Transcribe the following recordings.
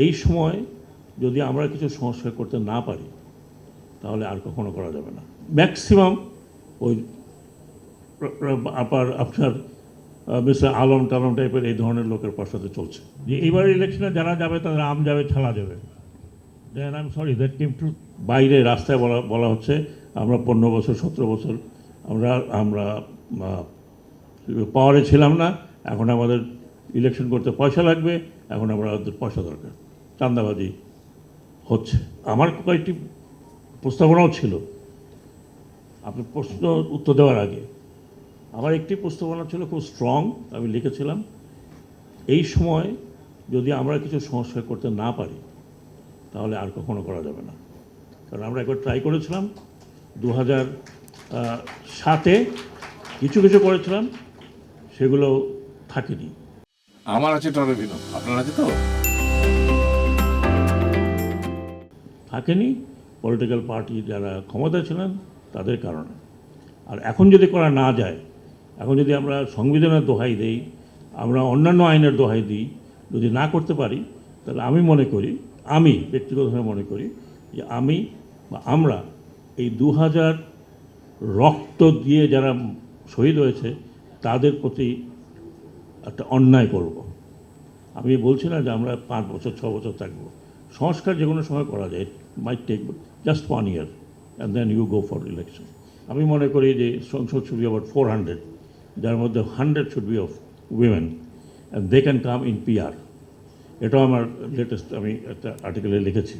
এই সময় যদি আমরা কিছু সংস্কার করতে না পারি তাহলে আর কখনো করা যাবে না। ম্যাক্সিমাম ওই আপনার মিস্টার আলম টালম টাইপের এই ধরনের লোকের পশ্চাতে চলছে। যে এবার ইলেকশনে যারা যাবে তাদের আম যাবে ছালা যাবে। Then I am sorry that came true. বাইরে রাস্তায় বলা হচ্ছে আমরা 15 বছর 17 বছর আমরা পাওয়ারে ছিলাম না, এখন আমাদের ইলেকশন করতে পয়সা লাগবে, এখন আমাদের পয়সা দরকার, চাঁদাবাজি হচ্ছে। আমার কয়েকটি প্রস্তাবনাও ছিল আপনি প্রশ্ন উত্তর দেওয়ার আগে। আমার একটি প্রস্তাবনা ছিল খুব স্ট্রং, আমি লিখেছিলাম এই সময় যদি আমরা কিছু সংস্কার করতে না পারি তাহলে আর কখনো করা যাবে না। কারণ আমরা একবার ট্রাই করেছিলাম 2007-এ কিছু করেছিলাম, সেগুলো থাকেনি। আমার আছে টরেভিনো, আপনার আছে তো? থাকেনি পলিটিক্যাল পার্টি যারা ক্ষমতায় ছিলেন তাদের কারণে। আর এখন যদি করা না যায়, এখন যদি আমরা সংবিধানের দোহাই দেই, আমরা অন্যান্য আইনের দোহাই দিই, যদি না করতে পারি তাহলে আমি ব্যক্তিগতভাবে মনে করি যে আমরা এই 2000 রক্ত দিয়ে যারা শহীদ হয়েছে তাদের প্রতি একটা অন্যায় করব। আমি বলছি না যে আমরা 5 বছর 6 বছর থাকবো। সংস্কার যে কোনো সময় করা যায়, might take just 1 year and then you go for election. আমি মনে করি যে সংসদ শুড বি অ্যাবাউট 400, যার মধ্যে 100 should be of women and they can come in PR। এটাও আমার লেটেস্ট আমি একটা আর্টিকেলে লিখেছি।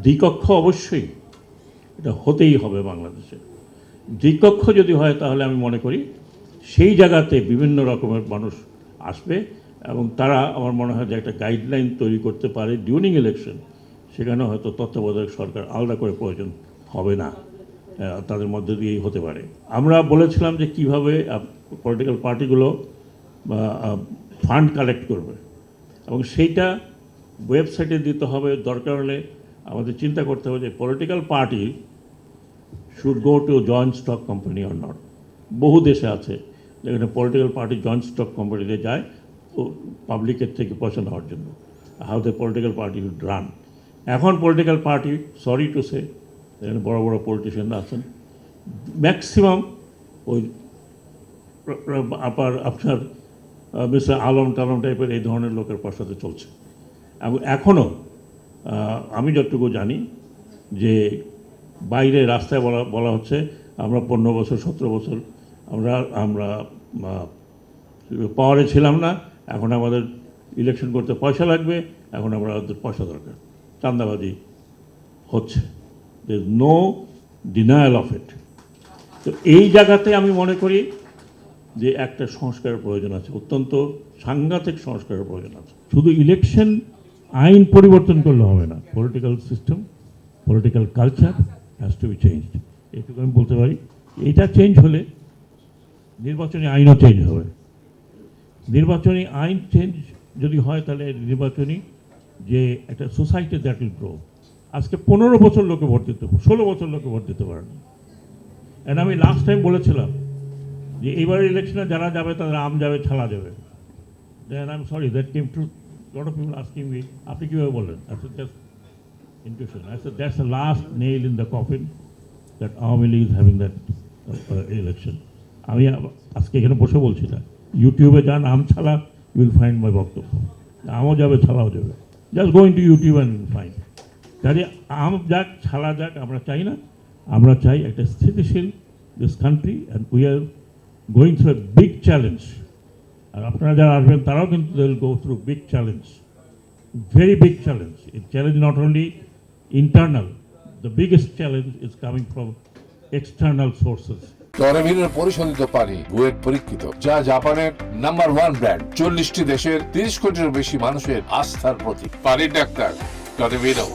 দ্বিকক্ষ অবশ্যই এটা হতেই হবে বাংলাদেশে। দ্বিকক্ষ যদি হয় তাহলে আমি মনে করি সেই জায়গাতে বিভিন্ন রকমের মানুষ আসবে এবং তারা আমার মনে হয় যে একটা গাইডলাইন তৈরি করতে পারে ডিউরিং ইলেকশন। সেখানে হয়তো তত্ত্বাবধায়ক সরকার আলাদা করে প্রয়োজন হবে না, তাদের মধ্যে দিয়েই হতে পারে। আমরা বলেছিলাম যে কীভাবে পলিটিক্যাল পার্টিগুলো ফান্ড কালেক্ট করবে এবং সেইটা ওয়েবসাইটে দিতে হবে। দরকার হলে আমাদের চিন্তা করতে হবে যে political party should go to joint stock company or not. বহু দেশে আছে যেখানে পলিটিক্যাল পার্টি জয়েন্ট স্টক কোম্পানিতে যায় ও পাবলিকের থেকে পয়সা নেওয়ার জন্য। How the political party would run. এখন political party, sorry to say, এখানে বড় বড় পলিটিশিয়ানরা আছেন, ম্যাক্সিমাম ওই আপনার মিস্টার আলম টালম টাইপের এই ধরনের লোকের পশ্চাতে চলছে। এবং এখনও আমি যতটুকু জানি যে বাইরে রাস্তায় বলা হচ্ছে আমরা 15 বছর 17 বছর আমরা পাওয়ারে ছিলাম না, এখন আমাদের ইলেকশন করতে পয়সা লাগবে, এখন আমাদের পয়সা দরকার, চাঁদাবাজি হচ্ছে। দের নো ডিনায়াল অফ ইট। তো এই জায়গাতে আমি মনে করি যে একটা সংস্কারের প্রয়োজন আছে, অত্যন্ত সাংঘাতিক সংস্কারের প্রয়োজন আছে। শুধু ইলেকশন আইন পরিবর্তন করলে হবে না, political system, political culture has to be changed. এইটুকু আমি বলতে পারি। এটা চেঞ্জ হলে নির্বাচনী আইনও চেঞ্জ হবে। নির্বাচনী আইন চেঞ্জ যদি হয় তাহলে নির্বাচনী যে একটা সোসাইটি দ্যাট উইল গ্রো। আজকে 15 বছর লোকে ভোট দিতে, 16 বছর লোকে ভোট দিতে পারে না। অ্যান্ড আমি লাস্ট টাইম বলেছিলাম যে এবার ইলেকশনে যারা যাবে তাদের আম যাবে ছালা যাবে। Then I am sorry that came true. Lot of people asking me আপনি কীভাবে বললেন? Intuition. I said that's the last nail in the coffin that Awami League is having that election. আমি আজকে এখানে বসে বলছি না, ইউটিউবে যান আম ছালা, ইউ উইল ফাইন্ড মাই বক্তব্য। আমও যাবে ছালাও যাবে, just going to YouTube and find. কাজে আম যাক ছালা যাক আমরা চাই না, আমরা চাই একটা স্থিতিশীল this country and we are going through a big challenge. আর আপনারা যারা আসবেন তারাও কিন্তু they will go through big challenge, very big challenge. It challenge not only internal, the biggest challenge is coming from external sources. টরেভিনোর পরিশোধিত পানি বুয়েট পরীক্ষিত, যা জাপানের নাম্বার 1 ব্র্যান্ড, 40টি দেশের 30 কোটিরও বেশি মানুষের আস্থার প্রতীক। পানির ডাক্তার টরেভিনো।